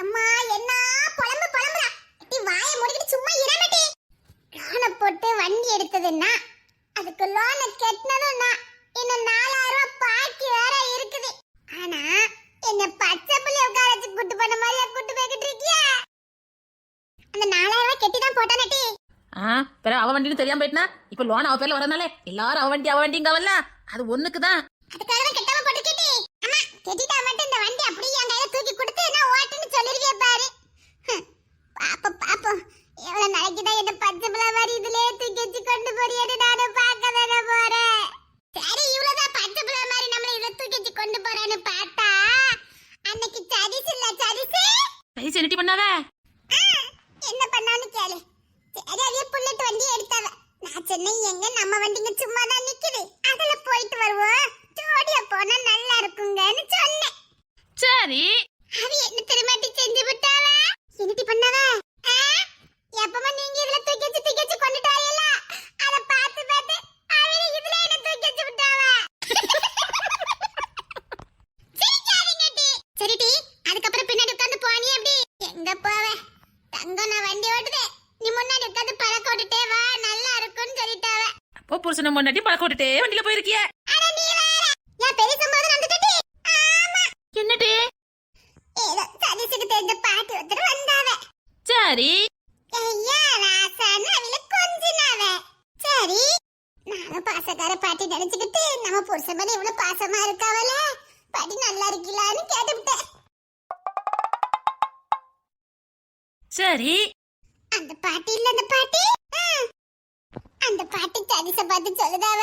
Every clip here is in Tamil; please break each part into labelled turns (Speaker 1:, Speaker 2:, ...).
Speaker 1: அம்மா என்ன புலம்புறா. நீ வாயை மூடிக்கிட்டு சும்மா இரமட்டி. லோனை போட்டு வண்டி எடுத்ததுன்னா அதுக்கு லோனை கட்டணும்னா இன்னும் 4000 ரூபாய் பாக்கி வேற இருக்குது. ஆனா என்ன பச்சை புள்ளி உட்கார வச்சு கூட்டு பண்ண மாதிரியா கூட்டு போய்கிட்டு இருக்கியா? அந்த 4000 ரூபாய் கட்டி தான் போட்டானே.
Speaker 2: பிற அவ வண்டின்னு தெரியாம போயிட்டா. இப்ப லோன் அவ பேர்ல வரனாலே எல்லாரும் அவ வண்டிங்கவல்ல. அது ஒண்ணுக்குதான்.
Speaker 1: அதுக்காக தான் கெட்டாம போட்டு கேட்டி. அம்மா கெட்டிட்டா மட்டும் இந்த வண்டி அப்படியே என் கையில தூக்கி கொடுத்து நான் ஓட்டுன்னு சொல்லிருக்கே பாரு. பாப்போம் எவ்வளவு நாளைக்கு தான் என்ன பச்சை பிள்ளை மாதிரி இதுலயே தூக்கி வச்சு கொண்டு போறியது நானும் பார்க்க தானே போறேன். சரி இவ்வளவுதான் பச்சை பிள்ளை மாதிரி நம்மள இதுல தூக்கி வச்சு கொண்டு போறான்னு பார்த்தா அன்னைக்கு சதிசு இல்ல சதிசு.
Speaker 2: சரி என்னடி பண்ணாவ?
Speaker 1: என்ன பண்ணான்னு கேளு. சரி அவிய புல்லட் வண்டி எடுத்தாவ. நான் சென்னை எங்க நம்ம வண்டிங்க சும்மா தான் நிக்குது. அதுல போயிட்டு வருவோம். ஜோடியா போனா நல்லா இருக்குங்கன்னு சொன்னேன்.
Speaker 2: சரி
Speaker 1: அவி என்ன திருமாட்டி செஞ்சு விட்டாவ. என்னடி பண்ணாவ? எப்பமா நீங்க இதுல தூக்கி வச்சு கொண்டுட்டாரியல்ல அத பார்த்து அவி இதுல என்ன தூக்கி வச்சு விட்டாவ. சிரிக்காதீங்கடி. சரிடி அதுக்கப்புறம் பின்னாடி உட்கார்ந்து போனி அப்படி எங்க போவ? தங்கம் நான் வண்டி ஓட்டுதே. நீ முன்னாடி உட்கார்ந்து பழக்க ஓட்டுட்டே வா நல்லா இருக்கும்னு சொல்லிட்டாவ.
Speaker 2: அப்போ புருஷனை முன்னாடி பழக்க ஓட்டுட்டே வண்டியில போயிருக்கிய.
Speaker 1: அட நீ வேற. ஏன் பெரிய சம்பவம் நடந்துட்டடி? ஆமா.
Speaker 2: என்னடி?
Speaker 1: ஏதோ சதிசுக்கு தெரிஞ்ச பாட்டி ஒருத்தர் வந்தாவ.
Speaker 2: சரி
Speaker 1: ஐயா ராசான்னு அவள கொஞ்சினாவ. சரி நானும் பாசக்கார பாட்டி நினைச்சுக்கிட்டு நம்ம புருஷன் மேல இவ்வளவு பாசமா இருக்காவல பாட்டி நல்லா இருக்கலான்னு கேட்டுவிட்டேன்.
Speaker 2: சரி
Speaker 1: அந்த பாட்டி இல்ல அந்த பாட்டி அந்த பாட்டி சதிச பார்த்து சொல்லுதாவ.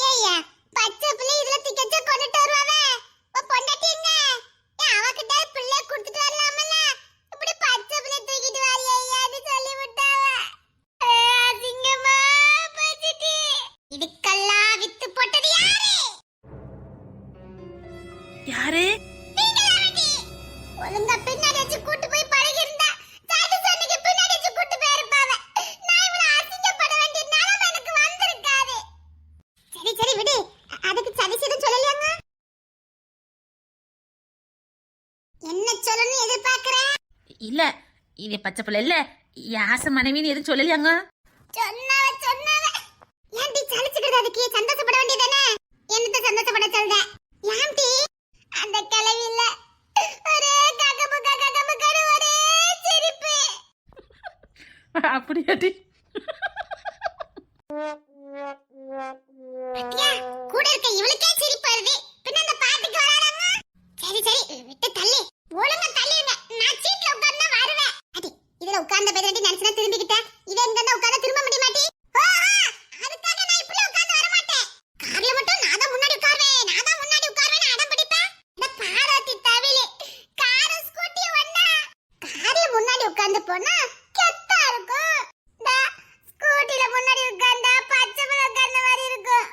Speaker 1: ஏய்யா பச்சை பிள்ளை இதுல திக்கச்ச கொண்டுட்டு வருவாவ. பொண்டாட்டிங்க அவகிட்ட பிள்ளை கொடுத்துட்டு வரலாமல. இப்படி பச்சை பிள்ளை தூக்கிட்டு வாரியையான்னு சொல்லி விட்டாவ. அசிங்கமா பச்சிட்டி. இதுக்கெல்லாம் வித்து போட்டது யாரு?
Speaker 2: யாரு?
Speaker 1: நீங்களாடி. ஒழுங்கா பின்னாடி வச்சு கூட்டு போய் பழகி இருந்தா சதிசனுக்கு பின்னாடி வச்சு கூட்டு போயிருப்பாவ. நான் இவ்வளவு அசிங்கப்பட வேண்டிய நிலைமை எனக்கு வந்திருக்காது. சரி விடு. அதுக்கு சதிசனும் சொல்லலையாங்க? என்ன சொல்லணும் எதிர்பார்க்கற?
Speaker 2: இல்ல இது பச்சை பிள்ளை இல்ல யாச மனைவின்னு எதுவும் சொல்லலையாங்க?
Speaker 1: சொன்னவ ஏன்டி சலிச்சுக்கிறது? அதுக்கு சந்தோஷப்பட வேண்டியதானே. என்னத்த சந்தோஷப்பட சொல்ற? ஏன்டி அந்த கிளவி இல்ல ஒரே ககபுகரு ஒரே சிரிப்பு.
Speaker 2: அப்படியாடி?
Speaker 1: அத்தியா கூட இருக்க இவளுக்கே சிரிப்பு வருது. பின்ன அந்த பாட்டுக்கு வராதங்க. சரி விட்டு தள்ளு. ஒழுங்கா தள்ளிடுங்க. நான் சீட்ல உட்கார்ந்தா வருவேன். அடி இதுல உட்கார்ந்த பேரண்டி நினைச்சனா திரும்பிக்கிட்ட. இத எங்க தான் உட்கார்ந்தா திரும்ப முடிய மாட்டே. அதுக்காக நான் இப்படி உட்கார்ந்து வர மாட்டேன். கார்ல மட்டும் நான் தான் முன்னாடி உட்கார்வேன் அடம் பிடிப்பேன். இந்த பாராட்டி தவிலே கார் ஸ்கூட்டி ஒண்ணா கார்ல முன்னாடி உட்கார்ந்து போனா கெத்தா இருக்கும். இந்த ஸ்கூட்டில முன்னாடி உட்கார்ந்தா பச்சை பிள்ளை உட்கார்ந்த மாதிரி இருக்கும்.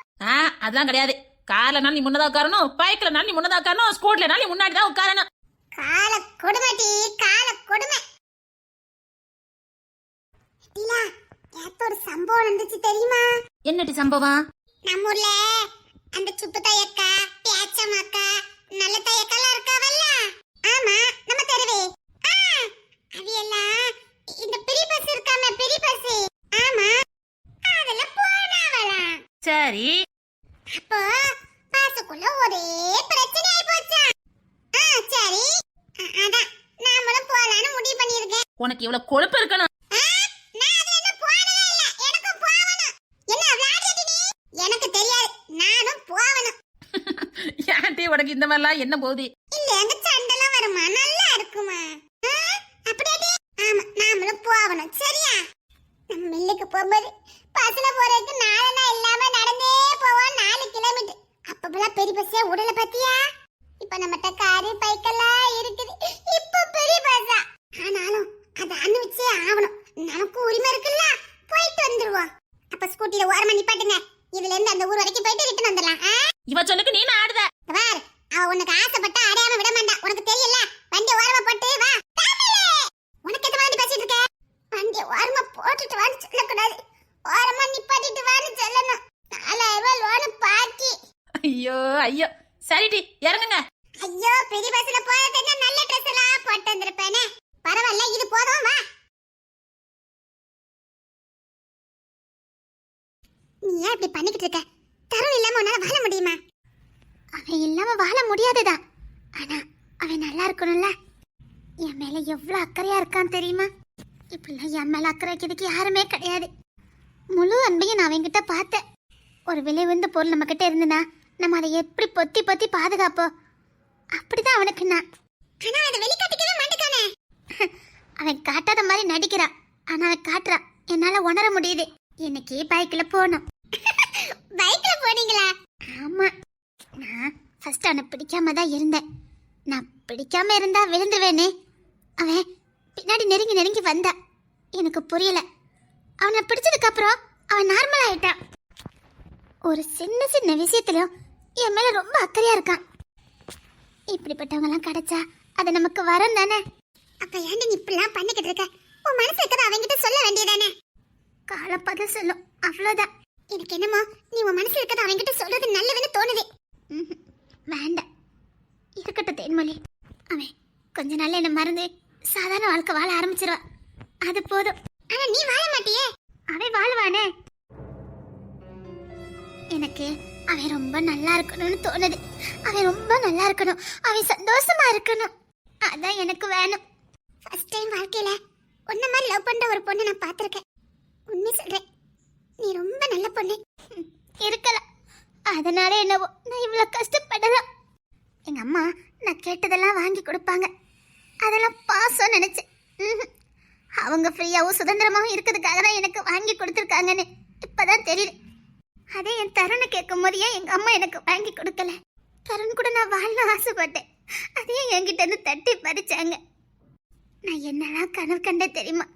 Speaker 2: அதெல்லாம் கிடையாது. கார்லனால நீ முன்னதா உட்காரணும், பைக்லனால நீ முன்னதா உட்காரணும், ஸ்கூட்லனால நீ முன்னாடி தான் உட்காரணும்.
Speaker 1: கால கொடுமைடி கால கொடுமை. டிலா ஏதோ ஒரு சம்பவம் நடந்துச்சு தெரியுமா?
Speaker 2: என்னடி சம்பவம்?
Speaker 1: நம்ம ஊர்ல அந்த சுப்பு தாயக்கா பேச்சமாக்கா நல்ல தாயக்காலாம் இருக்காவல்ல. ஆமா நம்ம தெருவே. அவியெல்லாம் இந்த பெரிய பஸ் இருக்காம பெரிய பஸ். ஆமா அதெல்லாம் போனாவலாம்.
Speaker 2: சரி
Speaker 1: அப்போ பாசுக்குள்ள ஒரே பிரச்சனை ஆயி போச்சா. சரி அதான் நாமளும் போலான்னு முடிவு பண்ணிருக்கேன்.
Speaker 2: உனக்கு இவ்வளவு கொழுப்பு இருக்கணும்.
Speaker 1: நான் அதுல என்ன போடவே இல்ல. எனக்கும் போவணும். என்ன விளையாடிட்டு நீ? எனக்கு தெரியாது. நானும் போவணும்.
Speaker 2: ஏன்டி உனக்கு இந்த மாதிரிலாம் என்ன போகுது?
Speaker 1: இல்ல அங்க சண்டெல்லாம் வருமா? நல்லா இருக்குமா? அப்படியே ஆமா நாமளும் போவணும். சரியா? நம்ம மில்லுக்கு போகும்போது பஸ்ல போறதுக்கு நாளனா இல்லாம நடந்தே போவோம் 4 கிலோமீட்டர். அப்பப்பெல்லாம் பெரிய பஸ்ஸே உடல பத்தியா? இப்ப நம்மட்ட காரு பைக்கெல்லாம் இருக்குது. இப்ப பெரிய பஸ்ஸா ஆனாலும் அதை அனுபவிச்சே ஆகணும். நமக்கு உரிமை இருக்குல்ல. போயிட்டு வந்துருவோம். அப்ப ஸ்கூட்டில ஓரமா நிப்பாட்டுங்க. இதுல இருந்து அந்த ஊர் வரைக்கும் போயிட்டு ரிட்டர்ன் வந்துடலாம்.
Speaker 2: இவ சொல்லுக்கு நீ ஆடுத
Speaker 1: பார். அவ உனக்கு ஆசைப்பட்ட அடையாம விட மாட்டா. உனக்கு தெரியல. வண்டி ஓரமா போட்டு வா. உனக்கு எந்த மாதிரி பேசிட்டு இருக்க? வண்டி ஓரமா போட்டுட்டு வான்னு சொல்லக்கூடாது. ஓரமா நிப்பாட்டிட்டு வான்னு சொல்லணும். 4000 ரூபாய் லோனு பாக்கி.
Speaker 2: ஐயோ சரிடி இறங்குங்க.
Speaker 1: ஐயோ பெரிய பஸ்ல போறது என்ன நல்ல ட்ரெஸ் எல்லாம் போட்டு இருந்திருப்பேனே. பரவாயில்ல, இது போதும், வா. நீ ஏன் இப்படி பண்ணிக்கிட்டு இருக்க? தருண் இல்லாம உன்னால வாழ முடியுமா? அவன் இல்லாம வாழ முடியாதுதான். ஆனா அவன் நல்லா இருக்கணும்ல. என் மேல எவ்வளவு அக்கறையா இருக்கான்னு தெரியுமா? இப்படிலாம் என் மேல அக்கறை வைக்கிறதுக்கு யாருமே கிடையாது. முழு அன்பையும் நான் அவன்கிட்ட பார்த்தேன். ஒரு விலை உயர்ந்த பொருள் நம்ம கிட்ட இருந்துனா நம்ம அதை எப்படி பொத்தி பொத்தி பாதுகாப்போம். அப்படிதான் அவனுக்கு நான். ஆனா அதை வெளிக்காட்டிக்கவே மாட்டேக்கானே. அவன் காட்டாத மாதிரி நடிக்கிறான், ஆனா அவன் காட்டுறான். என்னால உணர முடியுது. இன்னைக்கு பைக்ல போனோம். பைக்ல போனீங்களா? ஆமா. நான் ஃபர்ஸ்ட் அவனை பிடிக்காம தான் இருந்தேன். நான் பிடிக்காம இருந்தா விழுந்துருவேனே. அவன் பின்னாடி நெருங்கி நெருங்கி வந்தா. எனக்கு புரியல. அவனை பிடிச்சதுக்கு அப்புறம் அவன் நார்மல் ஆயிட்டான். ஒரு சின்ன சின்ன விஷயத்திலும் என் மேல ரொம்ப அக்கறையா இருக்கான். இப்படிப்பட்டவங்க எல்லாம் கிடைச்சா அது நமக்கு வரும் தானே. அப்ப ஏன்டி நீ இப்படிலாம் பண்ணிக்கிட்டு இருக்க? உன் மனசு இருக்கிறத அவன்கிட்ட சொல்ல வேண்டியதானே. காலம் பதில் சொல்லும், அவ்வளவுதான். எனக்கு என்னமோ நீ உன் மனசுல இருக்கிறத அவன்கிட்ட சொல்றது நல்லதுன்னு தோணுது. வேண்டாம், இருக்கட்டும் தேன்மொழி. அவன் கொஞ்ச நாள்ல என்ன மறந்து சாதாரண வாழ்க்கை வாழ ஆரம்பிச்சிருவா. அது போதும். ஆனா நீ வாழ மாட்டியே. அவன் வாழ்வானே. எனக்கு அவன் ரொம்ப நல்லா இருக்கணும்னு தோணுது. அவன் ரொம்ப நல்லா இருக்கணும், அவன் சந்தோஷமா இருக்கணும். அதான் எனக்கு வேணும். ஃபர்ஸ்ட் டைம் வாழ்க்கையில உன்ன மாதிரி லவ் பண்ற ஒரு பொண்ணை நான் பார்த்திருக்கேன். உண்மை சொல்றேன், நீ ரொம்ப நல்ல பொண்ணு. இருக்கலாம். அதனால என்னவோ நான் இவ்வளவு கஷ்டப்படலாம். எங்க அம்மா நான் கேட்டதெல்லாம் வாங்கி கொடுப்பாங்க. அதெல்லாம் பாசம் நினைச்சேன். அவங்க ஃப்ரீயாவும் சுதந்திரமாவும் இருக்கிறதுக்காக தான் எனக்கு வாங்கி கொடுத்துருக்காங்கன்னு இப்பதான் தெரியுது. அதே என் தருணை கேட்கும் போது ஏன் எங்க அம்மா எனக்கு வாங்கி கொடுக்கல? தருண் கூட நான் வாழ ஆசைப்பட்டேன். அதையும் என்கிட்ட இருந்து தட்டி பறிச்சாங்க. நான் என்னெல்லாம் கனவு கண்டேன் தெரியுமா?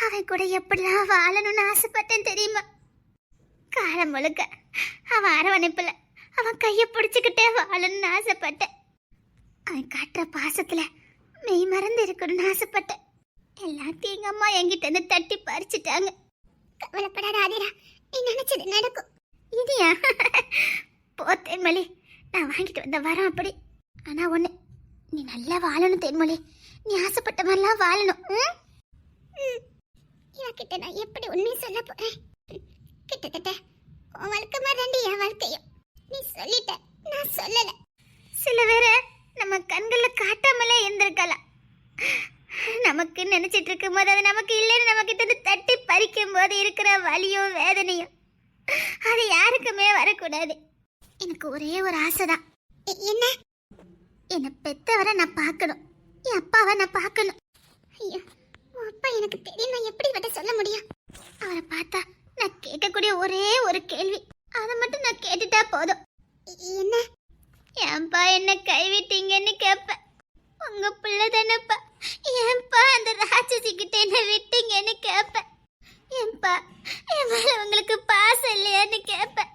Speaker 1: அவன் கூட எப்படிலாம் வாழணும்னு ஆசைப்பட்டேன் தெரியுமா? காலம் முழுக்க அவன் அரவணைப்புல அவன் கையை பிடிச்சுக்கிட்டே வாழணும்னு ஆசைப்பட்டேன். அவன் காட்டுற பாசத்துல மெய் மறந்து இருக்கணும்னு ஆசைப்பட்டேன். எல்லாத்தையும் எங்க அம்மா என்கிட்ட இருந்து தட்டி பறிச்சுட்டாங்க. கவலைப்படாத ஆதிரா, நீ நினைச்சது நடக்கும். இனியா போ தேன்மொழி, நான் வாங்கிட்டு வந்த வரோம் அப்படி. ஆனா ஒண்ணு, நீ நல்லா வாழணும் தேன்மொழி. நீ ஆசைப்பட்ட மாதிரிலாம் வாழணும். இவகிட்ட நான் எப்படி உண்மையை சொல்ல போறேன்? கிட்டத்தட்ட உன் வாழ்க்கை மாதிரி என் வாழ்க்கையும். நீ சொல்லிட்ட, நான் சொல்லல. சில பேரை நம்ம கண்கள்ல காட்டாமலே இருந்திருக்கலாம். நமக்கு நினைச்சிட்டு இருக்கும் போது அது நமக்கு இல்லைன்னு நம்ம கிட்ட இருந்து தட்டி பறிக்கும் போது இருக்கிற வலியும் வேதனையும் அது யாருக்குமே வரக்கூடாது. எனக்கு ஒரே ஒரு ஆசைதான். என்ன? என்னை பெத்தவரை நான் பார்க்கணும், என் அப்பாவை நான் பார்க்கணும். ஐயோ, உன் அப்பா எனக்கு தெரியும், நான் எப்படி விட சொல்ல முடியும்? அவரை பார்த்தா நான் கேட்கக்கூடிய ஒரே ஒரு கேள்வி, அதை மட்டும் நான் கேட்டுட்டா போதும். என்ன? ஏன்பா என்ன கைவிட்டீங்கன்னு கேட்பேன். உங்க பிள்ளை தானப்பா, ஏன்பா அந்த ராட்சசி கிட்ட என்ன விட்டீங்கன்னு கேட்பேன். ஏன்பா என் மேல உங்களுக்கு பாசம் இல்லையான்னு கேட்பேன்.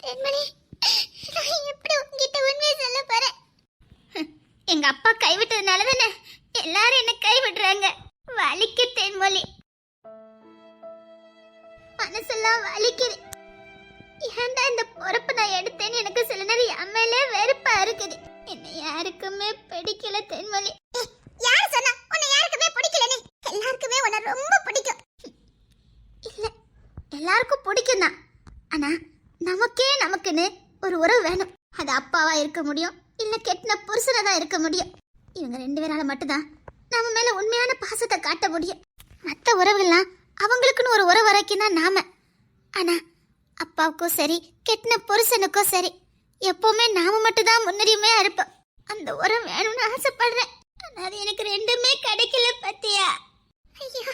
Speaker 1: தென்மணி, நான் எப்படி உங்ககிட்ட உண்மையை சொல்ல போறேன்? எங்க அப்பா கைவிட்டதுனால தானே எல்லாரும் என்ன கைவிடுறாங்க. வலிக்கு தென்மொழி, மனசெல்லாம் வலிக்குது. ஏன்டா இந்த பொறுப்பு நான் எடுத்தேன்னு எனக்கு சில நேரம் என் மேலே வெறுப்பா இருக்குது. என்ன யாருக்குமே பிடிக்கல தென்மொழி. யார் சொன்னா உன்னை யாருக்குமே பிடிக்கலன்னு? எல்லாருக்குமே உன்னை ரொம்ப பிடிக்கும். இல்ல, எல்லாருக்கும் பிடிக்கும் தான். ஆனா நமக்குன்னு ஒரு உறவு வேணும். அது அப்பாவா இருக்க முடியும், இல்ல கெட்டின புருஷனா தான் இருக்க முடியும். இவங்க ரெண்டு பேரால மட்டும்தான் நம்ம மேல உண்மையான பாசத்தை காட்ட முடியும். மற்ற உறவுகள்லாம் அவங்களுக்குன்னு ஒரு உறவு வரைக்கும் தான் நாம. ஆனா அப்பாவுக்கும் சரி கெட்டின புருஷனுக்கும் சரி எப்பவுமே நாம மட்டும் தான் முன்னுரிமையா இருப்போம். அந்த உறவு வேணும்னு ஆசைப்படுறேன். ஆனா அது எனக்கு ரெண்டுமே கிடைக்கல பத்தியா? ஐயோ,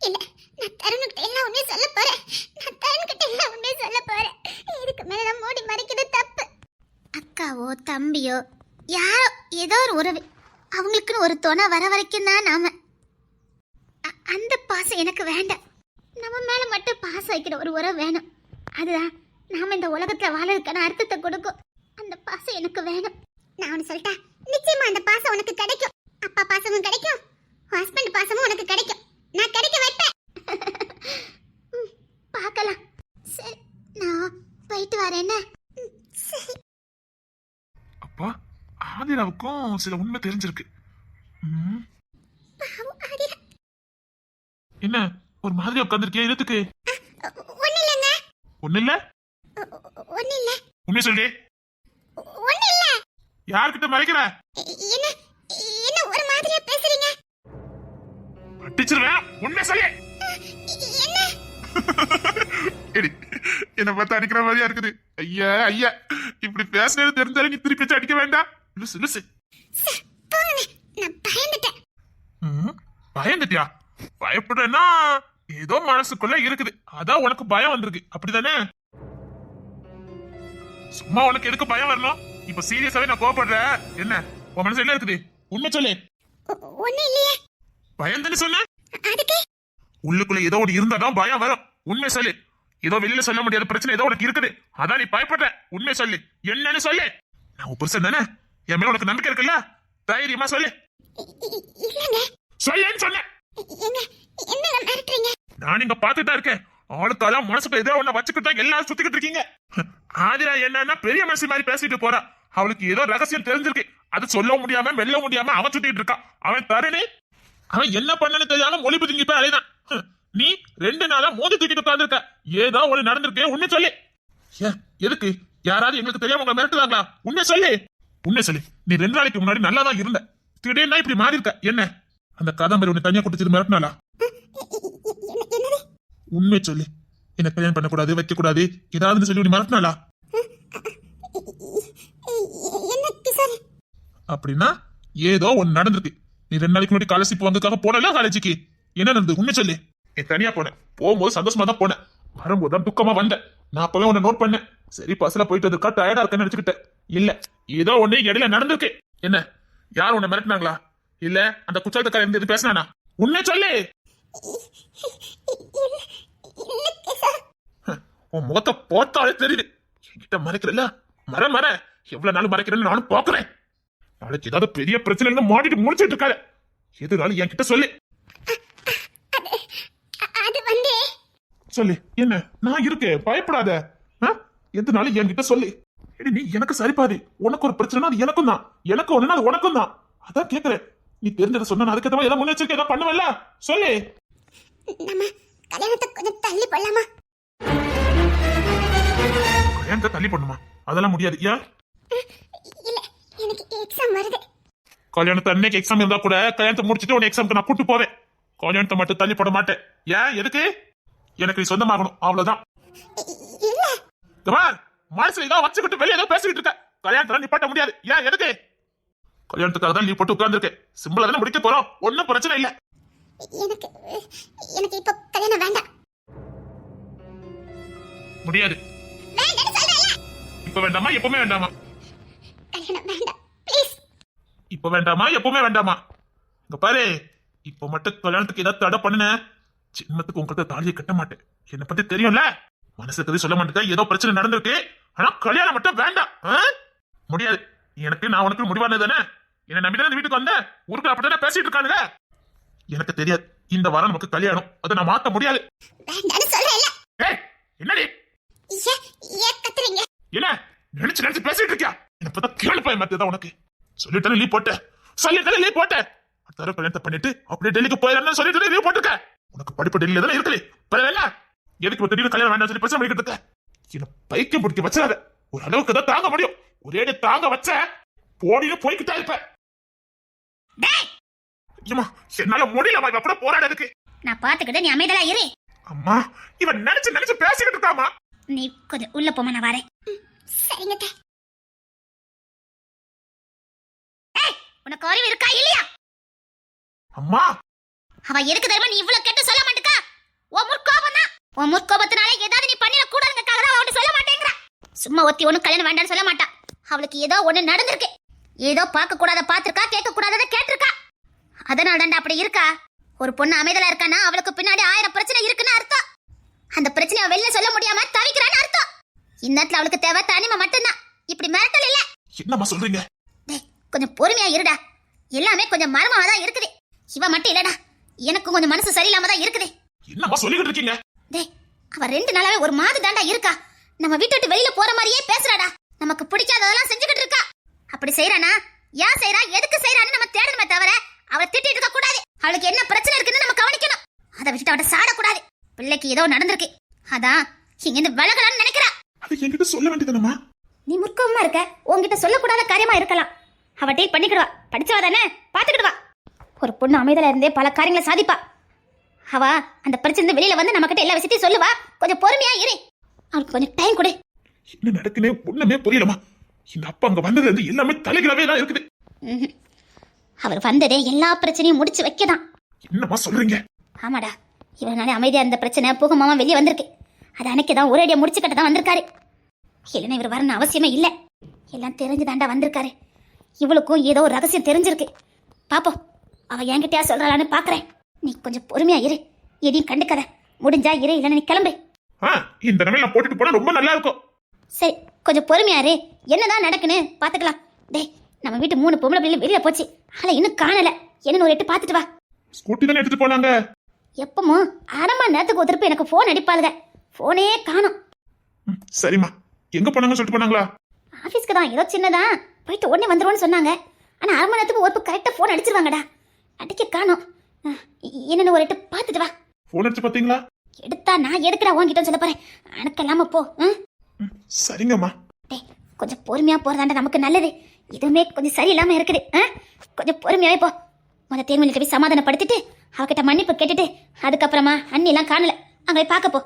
Speaker 1: இல்ல, நான் தருணுகிட்ட எல்லாம் உண்மையை சொல்ல போறேன். நான் தருணுகிட்ட எல்லாம் உண்மையை சொல்ல போறேன். இதுக்கு மேல நான் மூடி மறைக்கிறது தப்பு. அக்காவோ தம்பியோ யாரோ ஏதோ ஒரு உறவு, அவங்களுக்குன்னு ஒரு துணை வர வரைக்கும் தான் நாம. அந்த பாசம் எனக்கு வேண்டாம். நம்ம மேல மட்டும் பாசம் வைக்கிற ஒரு உறவு வேணும். அதுதான் நாம இந்த உலகத்துல வாழறதுக்கான அர்த்தத்தை கொடுக்கும். அந்த பாசம் எனக்கு வேணும். நான் ஒன்னு சொல்லிட்டா, நிச்சயமா அந்த பாசம் உனக்கு கிடைக்கும். அப்பா பாசமும் கிடைக்கும், ஹஸ்பண்ட் பாசமும் உனக்கு கிடைக்கும். நான் கிடைக்க வைப்பேன். பார்க்கலாம். சரி, நான் போயிட்டு வரேன். சரி.
Speaker 3: அப்பா, ஆதிராவுக்கும் சில உண்மை தெரிஞ்சிருக்கு. ம்,
Speaker 1: பாவம் ஆதிரா.
Speaker 3: என்ன ஒரு மாதிரி உட்காந்துருக்கியா? என்னத்துக்கு?
Speaker 1: ஒண்ணு இல்லைங்க.
Speaker 3: ஒண்ணு இல்ல.
Speaker 1: ஒண்ணு இல்ல.
Speaker 3: உண்மை சொல்லி
Speaker 1: ஒண்ணு இல்ல.
Speaker 3: யார்கிட்ட மறைக்கிற?
Speaker 1: என்ன என்ன ஒரு மாதிரியா பேசுறீங்க?
Speaker 3: அடிச்சிருவேன். உண்மை சொல்லி.
Speaker 1: என்ன?
Speaker 3: எடி, என்ன பார்த்தா அடிக்கிற மாதிரியா இருக்குது. ஐயா ஐயா, இப்படி பேசுறது தெரிஞ்சாலும் நீ திருப்பி வச்சு அடிக்க வேண்டாம். லுசு லுசு.
Speaker 1: போங்க, நான் பயந்துட்டேன்.
Speaker 3: பயந்துட்டியா? பயப்படுறேன்னா ஏதோ மனசுக்குள்ள இருக்குது, அதான் உனக்கு பயம் வந்திருக்கு, அப்படிதானே? சும்மா உனக்கு எதுக்கு பயம் வரணும்? இப்ப சீரியஸாவே நான் கோவப்படுறேன். என்ன உன் மனசு என்ன இருக்குது? உண்மை சொல்லு.
Speaker 1: ஒண்ணு இல்லையே.
Speaker 3: பயம் தானே சொன்ன?
Speaker 1: அதுக்கு
Speaker 3: உள்ளுக்குள்ள ஏதோ ஒன்று இருந்தாதான் பயம் வரும். உண்மை சொல்லு. ஏதோ வெளியில சொல்ல முடியாத பிரச்சனை ஏதோ உனக்கு இருக்குது, அதான் நீ பயப்படுற. உண்மை சொல்லு, என்னன்னு சொல்லு. நான் உன் புருஷன் தானே, என் மேல உனக்கு நம்பிக்கை இருக்குல்ல? தைரியமா சொல்லு.
Speaker 1: இல்லங்க.
Speaker 3: சொல்லேன்னு சொன்னேன்.
Speaker 1: என்ன என்னங்க மிரட்டுறீங்க?
Speaker 3: நான் இங்க பாத்துட்டு தான் இருக்கேன். ஆளுக்காலாம் மனசுக்கு ஏதோ ஒண்ணு வச்சுக்கிட்டு தான் எல்லாரும் சுத்திக்கிட்டு இருக்கீங்க. ஆதிரா என்னன்னா பெரிய மனுஷி மாதிரி பேசிட்டு போறா. அவளுக்கு ஏதோ ரகசியம் தெரிஞ்சிருக்கு, அது சொல்ல முடியாம மெல்ல முடியாம அவன் சுத்திட்டு இருக்கான். அவன் தருணே, அவன் என்ன பண்ணனு தெரியாம மொழி புதுங்கி போய் அலைதான். நீ 2 நாளா மோதி தூக்கிட்டு உட்கார்ந்துருக்க. ஏதோ ஒண்ணு நடந்திருக்கு, உண்மை சொல்லு. ஏன் எதுக்கு? யாராவது எங்களுக்கு தெரியாம உங்களை மிரட்டுவாங்களா? உண்மை சொல்லு. உண்மை சொல்லு. நீ 2 நாளைக்கு முன்னாடி நல்லா தான் இருந்த, திடீர்னு இப்படி மாறி இருக்க. என்ன அந்த காதம்பரி உன்னை தனியா குடிச்சிட்டு மிரட்டினாளா?
Speaker 1: என்னது?
Speaker 3: உண்மை சொல்லு. என்ன கல்யாணம் பண்ணக்கூடாது, வைக்க கூடாது, ஏதாவது சொல்லி உன்னை மிரட்டினாளா?
Speaker 1: என்ன கிஷோர்?
Speaker 3: அப்படின்னா ஏதோ ஒண்ணு நடந்திருக்கு. நீ 2 நாளைக்கு முன்னாடி காலேஜ் வந்ததுக்காக போனல காலேஜுக்கு, என்ன நடந்தது? உண்மை சொல்லு. நீ தனியா போனேன், போகும்போது சந்தோஷமா தான் போனேன், வரும்போது தான் துக்கமா வந்தேன். நான் அப்பவே உன்னை நோட் பண்ணேன். சரி பஸ்ல போயிட்டு இருக்கா, டயர்டா இருக்கேன்னு நினைச்சுக்கிட்டேன். இல்ல, ஏதோ ஒண்ணு இடையில நடந்திருக்கு. என்ன யார் உன்னை மிரட்டினாங்களா? இல்ல அந்த குச்சாலத்துக்கார இருந்து எது பேசினானா? உண்மை சொல்லு.
Speaker 1: இல்ல கிஷோர்.
Speaker 3: உன் முகத்தை போத்தாலே தெரியுது. என்கிட்ட மறைக்கிறல்ல, மற எவ்வளவு நாள் மறைக்கிறேன்னு நானும் பாக்குறேன். நாளைக்கு ஏதாவது பெரிய பிரச்சனை மாட்டிட்டு முடிச்சிட்டு இருக்காரு. எதுனாலும் என்கிட்ட சொல்லு.
Speaker 1: அது வந்து
Speaker 3: சொல்லு. என்ன நான் இருக்கேன், பயப்படாத. எதுனாலும் என்கிட்ட சொல்லு. நீ எனக்கு சரிபாதி. உனக்கு ஒரு பிரச்சனை அது எனக்கும் தான், எனக்கு ஒண்ணுனா அது உனக்கும் தான். அதான் கேக்குறேன். நீ தெரிஞ்சதை சொன்னா அதுக்கேற்ற ஏதாவது முன்னெச்சரிக்கை ஏதாவது பண்ணுவல்ல? சொல்லு.
Speaker 1: நம்ம கல்யாணத்தை கொஞ்சம் தள்ளி போடலாமா?
Speaker 3: கல்யாணத்தை தள்ளி பண்ணுமா? அதெல்லாம் முடியாது. ஏன்?
Speaker 1: இல்ல, எனக்கு எக்ஸாம் வருது.
Speaker 3: கல்யாணத்தை அன்னைக்கு எக்ஸாம் இருந்தா கூட கல்யாணத்தை முடிச்சுட்டு உன்னை எக்ஸாமுக்கு நான் கூட்டு போவேன். கல்யாணத்தை மட்டும் தள்ளி போட மாட்டேன். ஏன்? எதுக்கு? எனக்கு நீ சொந்தமாகணும், அவ்வளவுதான்.
Speaker 1: இல்ல,
Speaker 3: மனசுல ஏதோ வச்சுக்கிட்டு வெளியே ஏதோ பேசிக்கிட்டு இருக்க. கல்யாணத்தை நிப்பாட்ட முடியாது. ஏன்? எதுக்கு? கல்யாணத்துக்காக தான் நீ போட்டு உட்கார்ந்துருக்கேன். சிம்பிளா தானே முடிக்க போறோம், ஒன்னும் பிரச்சனை இல்ல.
Speaker 1: எனக்கு எனக்கு இப்ப கல்யாணம் வேண்டாம்.
Speaker 3: முடியாது.
Speaker 1: வேண்டாம்னு சொல்றேன்ல.
Speaker 3: இப்ப வேண்டாமா? எப்பவுமே வேண்டாமா?
Speaker 1: கல்யாணம் வேண்டாம் ப்ளீஸ்.
Speaker 3: இப்ப வேண்டாமா? எப்பவுமே வேண்டாமா? இங்க பாரு, இப்ப மட்டும் கல்யாணத்துக்கு ஏதாவது தடை பண்ணுன, சின்னத்துக்கு உங்ககிட்ட தாலியை கட்ட மாட்டேன். என்னை பத்தி தெரியும்ல, மனசுக்கு சொல்ல மாட்டேன். ஏதோ பிரச்சனை நடந்திருக்கு, ஆனா கல்யாணம் மட்டும் வேண்டாம். முடியாது. எனக்கு நான் உனக்கு முடிவானது தானே. என்ன நம்பிதான் வீட்டுக்கு வந்த ஊருக்கு அப்படித்தானே பேசிட்டு இருக்கானுங்க. எனக்கு தெரியாது, இந்த வாரம் நமக்கு கல்யாணம், அதை நான் மாத்த முடியாது.
Speaker 1: வேண்டாம்னு சொல்றேன்ல.
Speaker 3: ஏய், என்னடி
Speaker 1: ஏன் கத்துறீங்க?
Speaker 3: என்ன நினைச்சு நினைச்சு பேசிட்டு இருக்கியா? என்ன பார்த்தா கேளு பையன் மத்ததான் உனக்கு. சொல்லிட்டு லீவ் போட்ட, சொல்லிட்டு லீவ் போட்ட. அடுத்த கல்யாணத்தை பண்ணிட்டு அப்படியே டெல்லிக்கு போயிடறேன்னு சொல்லிட்டு லீவ் போட்டுருக்க. உனக்கு படிப்பு டெல்லியில தானே இருக்குது, பரவாயில்ல. எதுக்கு திடீர்னு கல்யாணம் வேண்டாம் சொல்லி பிரச்சனை பண்ணிக்கிட்டு இருக்க? என்ன பைக்கம் பிடிக்க வச்சாத. ஒரு அளவுக்கு தான் தாங்க முடியும். ஒரே தாங்க வச்ச போடின்னு போய்கிட்டா இருப்ப. என்னால முடியலமா இவ கூட போராடுறதுக்கு.
Speaker 1: நான் பாத்துக்கிட்டு நீ அமைதலா இரு.
Speaker 3: அம்மா, இவன் நினைச்சு நினைச்சு பேசிக்கிட்டு இருக்காமா.
Speaker 1: நீ கொஞ்சம் உள்ள போமா, நான் வரேன். சரிங்க. உனக்கு அறிவு இருக்கா இல்லையா?
Speaker 3: அம்மா,
Speaker 1: அவ எதுக்கு தெரியுமா நீ இவ்வளவு கேட்டு சொல்ல மாட்டேக்கா? உன் முற்கோபம் தான். உன் முற்கோபத்தினால ஏதாவது நீ பண்ணிட கூடாதுங்கக்காக தான் அவன் சொல்ல மாட்டேங்கிறா. சும்மா ஒத்தி ஒண்ணு கல்யாணம் வேண்டாம்னு சொல்ல மாட்டா. அவளுக்கு ஏதோ ஒண்ணு நடந்திருக்கு. ஏதோ பார்க்க கூடாத பாத்திருக்கா, கேட்க கூடாதத கேட்டிருக்கா. அதனால தாண்டா அப்படி இருக்கா. ஒரு பொண்ணு அமைதலா இருக்கானா அவளுக்கு பின்னாடி 1000 பிரச்சனை இருக்குன்னு அர்த்தம். அந்த பிரச்சனையை வெளில சொல்ல முடியாம தவிக்கிறான்னு அர்த்தம். இந்நேரத்துல அவளுக்கு தேவை தனிமை மட்டும்தான், இப்படி மிரட்டல் இல்ல.
Speaker 3: என்னம்மா சொல்றீங்க?
Speaker 1: கொஞ்சம் பொறுமையா இருடா. எல்லாமே கொஞ்சம் மர்மமா தான் இருக்குது. இவ மட்டும் இல்லடா, எனக்கு கொஞ்சம் மனசு சரியில்லாம தான் இருக்குது.
Speaker 3: என்னம்மா சொல்லிக்கிட்டு இருக்கீங்க?
Speaker 1: அவ 2 நாளாவே ஒரு மாதிரி தாண்டா இருக்கா. நம்ம வீட்டு விட்டு வெளியில போற மாதிரியே பேசுறாடா. நமக்கு பிடிக்காததெல்லாம் செஞ்சுக்கிட்டு இருக்கா. அப்படி செய்யறானா ஏன் செய்றா எதுக்கு செய்றான்னு நம்ம தேடணுமே தவிர அவளை திட்டிட்டு இருக்க கூடாது. அவளுக்கு என்ன பிரச்சனை இருக்குன்னு நம்ம கவனிக்கணும். அதை விட்டுட்டு அவட்ட சாடக்கூடாது. பிள்ளைக்கு ஏதோ நடந்திருக்கு, அதான் இங்க இருந்து விலகலான்னு நினைக்கிறா.
Speaker 3: அது என்கிட்ட சொல்ல வேண்டியதுனமா?
Speaker 1: நீ முற்கமா இருக்க, உன்கிட்ட சொல்லக்கூடாத காரியமா இருக்கலாம். அவ டீல் பண்ணிக்கிடுவா, படிச்சவா தானே, பாத்துக்கிடுவா. ஒரு பொண்ணு அமைதல இருந்தே பல காரியங்களை சாதிப்பா. அவ அந்த பிரச்சனை வெளியில வந்து நம்ம கிட்ட எல்லா விஷயத்தையும் சொல்லுவா. கொஞ்சம் பொறுமையா இரு, அவளுக்கு கொஞ்சம் டைம் கொடு.
Speaker 3: என்ன நடக்குனே ஒண்ணுமே புரியலமா. இந்த அப்பா அங்க வந்ததுல இருந்து எல்லாமே தலைகளாவே தான் இருக்குது.
Speaker 1: அவர் வந்ததே எல்லா பிரச்சனையும் முடிச்சு வைக்கதான்.
Speaker 3: என்னமா சொல்றீங்க?
Speaker 1: ஆமாடா, இவனால அமைதியா இருந்த பிரச்சனை பூகமாமா வெளியே வந்திருக்கு. அது அன்னைக்குதான் ஒரேடியா முடிச்சு கட்ட தான் வந்திருக்காரு. இல்லைன்னா இவர் வரணும் அவசியமே இல்லை. எல்லாம் தெரிஞ்சுதாண்டா வந்திருக்காரு. இவளுக்கும் ஏதோ ஒரு ரகசியம் தெரிஞ்சிருக்கு. பாப்போம், அவ என்கிட்டயா சொல்றாளான்னு பாக்குறேன். நீ கொஞ்சம் பொறுமையா இரு, எதையும் கண்டுக்காத. முடிஞ்சா இரு, இல்லைன்னா நீ கிளம்பு.
Speaker 3: இந்த நிலையில போட்டுட்டு போனா ரொம்ப நல்லா இருக்கும்.
Speaker 1: சரி, கொஞ்சம் பொறுமையா இரு. என்னதான் நடக்குன்னு பாத்துக்கலாம். டேய், நம்ம வீட்டு 3 பொம்பளை பிள்ளைங்க வெளியே போச்சு. ஆனா இன்னும் காணல. என்னன்னு ஒரு எட்டு பாத்துட்டு வா.
Speaker 3: ஸ்கூட்டி தானே எடுத்துட்டு போனாங்க.
Speaker 1: எப்பமோ அரை மணி நேரத்துக்கு ஒரு திருப்பி எனக்கு போன் அடிப்பாளுங்க. போனே காணும்.
Speaker 3: சரிம்மா, எங்க போனாங்க சொல்லிட்டு போனாங்களா?
Speaker 1: ஆபீஸ்க்கு தான், ஏதோ சின்னதா போயிட்டு உடனே வந்துருவோன்னு சொன்னாங்க. ஆனா அரை மணி நேரத்துக்கு ஒரு கரெக்டா போன் அடிச்சிருவாங்கடா. அடிக்க காணும். என்னன்னு ஒரு எட்டு பாத்துட்டு வா.
Speaker 3: போன் அடிச்சு பாத்தீங்களா?
Speaker 1: எடுத்தா நான் எதுக்குடா உன்கிட்ட சொல்ல போறேன். அணக்கல்லாம போ.
Speaker 3: சரிங்கம்மா.
Speaker 1: டேய், கொஞ்சம் பொறுமையா போறதாண்டா நமக்கு நல்லது. இதுவுமே கொஞ்சம் சரியில்லாம இருக்குது. கொஞ்சம் பொறுமையாவே போ. முத தேர்மொழிக்கு போய் சமாதானப்படுத்திட்டு அவகிட்ட மன்னிப்பு கேட்டுட்டு அதுக்கப்புறமா அண்ணி எல்லாம் காணல அங்க போய் பார்க்க போ.